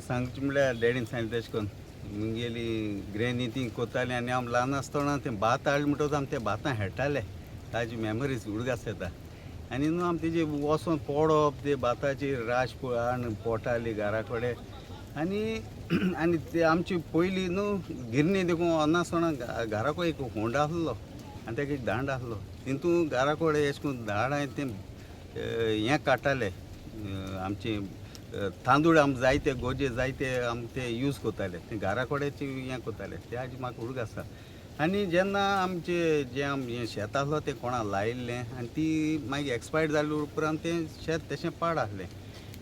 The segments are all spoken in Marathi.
सांगचें म्हळ्यार डॅडीन सांगलें तशें करून मुंगेली ग्रॅनी ती कोत्तालीं आनी आमी ल्हान आसतना तें भात हाडलें म्हणटकूच आमी तें भातां खेळटाले ताजी मेमरीज उडगास येता आनी न्हू आमी तेजेर वचोन पडप ते भाताचेर राश हाडून पोटाली घरा कडेन आनी आनी ते आमची पयलीं न्हू गिरणी देखून अन्नासतना घराको एक होंड आसलो आनी ताका एक दांड आसलो तितून घरा कडेन अशें करून दांड हांवें तें हें काडटाले आमचे तांदूळ आमी जायते गोजे जायते आमी ते यूज करताले ते घरा कडेचे हें करताले ते हाजी म्हाका उडीक आसा आनी जेन्ना आमचे जें हें शेत आसलो तें कोणा लायिल्लें आनी ती मागीर एक्सपायर्ड जाले उपरांत तें शेत तशें पाड आसलें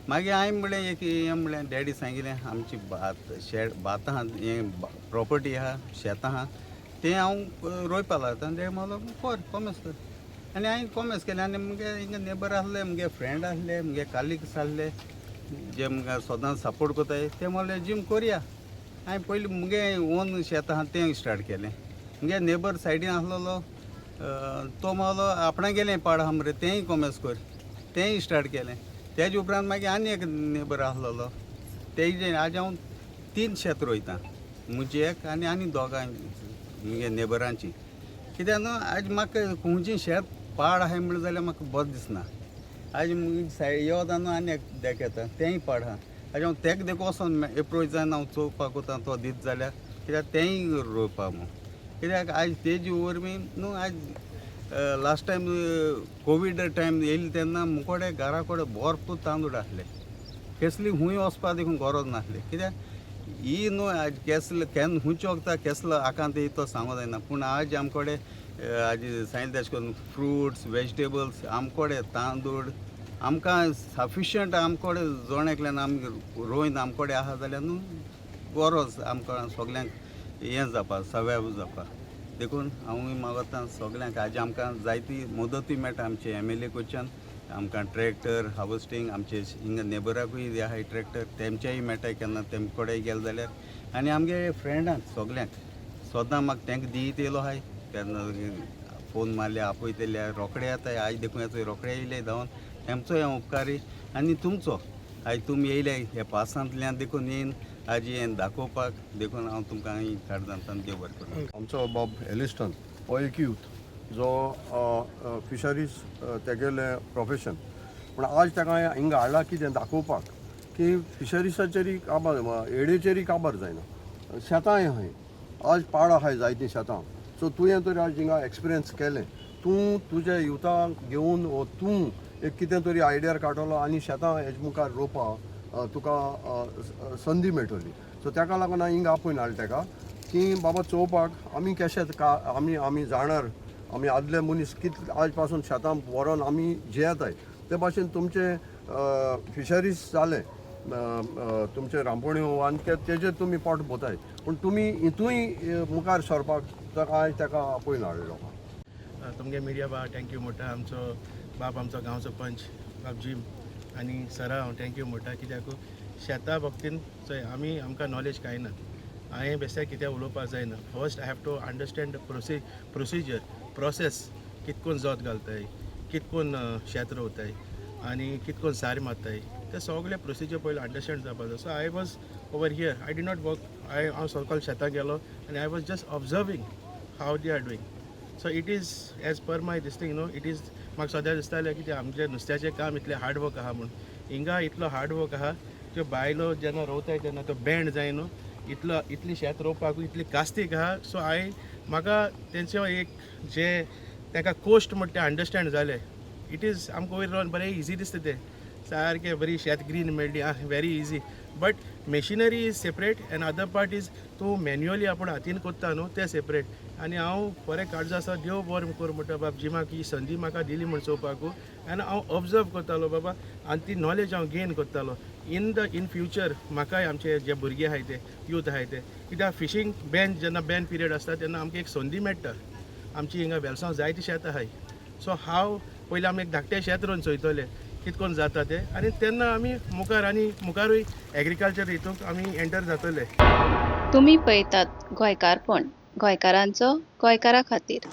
मागीर हांवें म्हणलें एक हें म्हणलें डॅडी सांगिल्लें आमची भात आहा हें प्रॉपर्टी आहा शेत आहा तें हांव रोयपा लागता आनी डॅडी म्हणलो कर कॉमर्स कर आनी हांवें कॉमर्स केलें आनी मुगे हिंगा नेबर आसले मुगे फ्रेंड आसले मुगे कालिग्स आसले जे म्हाका सदांच सपोर्ट करताय ते म्हणलें जीम करया हांवें पयलीं मुगे ओन शेत आहा तें स्टार्ट केलें मुगे नेबर सायडीन आसलेलो तो म्हणलो आपणा गेलें पाड आहा मरे तेंय कॉमर्स कर तेंय स्टार्ट केलें तेजे उपरांत मागीर आनी एक नेबर आसलेलो तेजे आज हांव 3 शेत रोयता म्हजें एक आनी दोगां मुगे नेबरांची कित्याक न्हू आज म्हाका खंयचें शेत पाड आहाय म्हणलें जाल्यार म्हाका बरें दिसना आज सायड येवता न्हू आनी एक देख येता तेंय पाड आहा आज हांव तेका देखून वचोन एप्रोच जावन हांव चोवपाक वता तो दीत जाल्यार कित्याक तेंय रोवपा म्हूण कित्याक आज तेजे वरवीं न्हू आज लास्ट टायम कोवीड टायम येयले तेन्ना मुकोडे घरा कडेन भरपूर तांदूळ आसले कसली खूंय वचपा देखून गरज नासली कित्याक ही न्हू आज केसलो केन्ना खुंयचे वखदां केसलो आकांत तो सांगूंक जायना पूण आज आमचे कडेन आज सांगिल्लें तशें करून फ्रुट्स वेजिटेबल्स आमचे कडेन तांदूळ आमकां सफिशियंट आमचे कडेन जोणेकल्यान आमी रोयन आमचे कडेन आहा जाल्यार न्हू गरज आमकां सगल्यांक हें जावपा सवय जावपा देखून हांवूय मागता सगल्यांक आज आमकां जायती मदतूय मेळटा आमचे MLA कडच्यान आमकां ट्रॅक्टर हार्वेस्टिंग आमचे हिंगा नेबराकूय आहाय ट्रॅक्टर तेमचेय मेळटाय केन्ना तेमचे कडेन गेले जाल्यार आनी आमगे फ्रेंडांक सगल्यांक सदां म्हाका तेंका दीत येयलो आहाय केन्ना फोन मारले आपयतले रोखडे येताय आज देखून येता रोखडे येयले धांवन तेमचोय हांव उपकारी आनी तुमचो आज तुमी येयले हे पासांतल्यान देखून येवन आज हें दाखोवपाक देखून हांव तुमकां काणकोणांतल्यान देव बरें करूं आमचो बॉब एलिस्टन हो एक यूथ जो फिशरीज तेगेले प्रोफेशन पूण आज ताका हिंगा हाडला कितें दाखोवपाक की फिशरीसाचेरय काबार एडेचेरय काबार जायना शेतांय आहाय आज पाड आहाय जायतीं शेतां सो तुवें तरी आज हिंगा एक्सपिरियन्स केलें तूं तुज्या युथाक घेवन वो तूं एक कितें तरी आयडियार काडटलो आनी शेतां हेजे मुखार रोवपा तुका संदी मेळटली सो ताका लागून हांवें हिंगा आपयन हाडलें ताका की बाबा चोवपाक आमी कशें आमी जाणार आमी आदले मनीस कित आज पासून शेतां व्हरोन आमी जेयताय ते भाशेन तुमचे फिशरीज जाले तुमचे रांपोण्यो आनी तेजेर तुमी पोट भोताय पूण तुमी हितूय मुखार सरपाक आज ताका आपयन हाडलो तुमगे मिडिया बा थँक्यू म्हणटा आमचो बाप आमचो गांवचो पंच बापजी आनी सरा हांव थँक्यू म्हणटा कित्याक शेता बाबतीन चोय आमकां नॉलेज कांय ना हांवें बेश्टें कितें उलोवपाक जायना first I have to understand procedure process कितकोन जोत घालताय कितकोन शेत रोवताय आनी कितकोन सार मारताय ते सगळे प्रोसिजर पयलीं अंडरस्टँड जावपाक जाय so I was over here I did not work हांव सकाळ शेतां गेलो आनी I was just observing how they are doing so it is as per my this thing न्हू इट इज म्हाका सद्या दिसतालें की आमचें नुस्त्याचें काम इतलें हार्ड वर्क आहा म्हूण हिंगा इतलो हार्ड वर्क आहा त्यो बायलो जेन्ना रोवताय तेन्ना तो बँड जाय न्हू इतली शेत रोवपाकूय इतली कास्तीक आहा सो म्हाका तेंचो एक जे ताका कोस्ट म्हणटा तें अंडरस्टँड जालें इट इज आमकां वयर रावन बरें इजी दिसता तें सारकें बरी शेत ग्रीन मेळ्ळी very easy but machinery is separate end other part is तूं मॅन्युअली आपूण हातीन कोत्ता न्हू तें सेपरेट आनी हांव बरें काळजो आसा देव बरें करूं म्हणटा बाब जिमाक ही संदी म्हाका दिली म्हण चोवपाकू आनी हांव ऑब्जर्व करतालो बाबा आनी ती नॉलेज हांव गेन करतालो इन फ्युचर म्हाकाय आमचे जे भुरगे आहाय ते यूथ आहाय ते कित्याक फिशींग बॅन जेन्ना बॅन पिरियड आसता तेन्ना आमकां एक संदी मेळटा आमची हिंगा वेलसांव जायती शेत आहाय सो हांव पयलीं आमी एक धाकटें शेत रोवन चोयतले कितकोन जाता तें आनी तेन्ना आमी मुखार आनी मुखारूय एग्रीकल्चर हितूंक आमी एंटर जातले तुम्ही पळयतात गोंयकारपण गोंयकारांचो गोंयकारा खातीर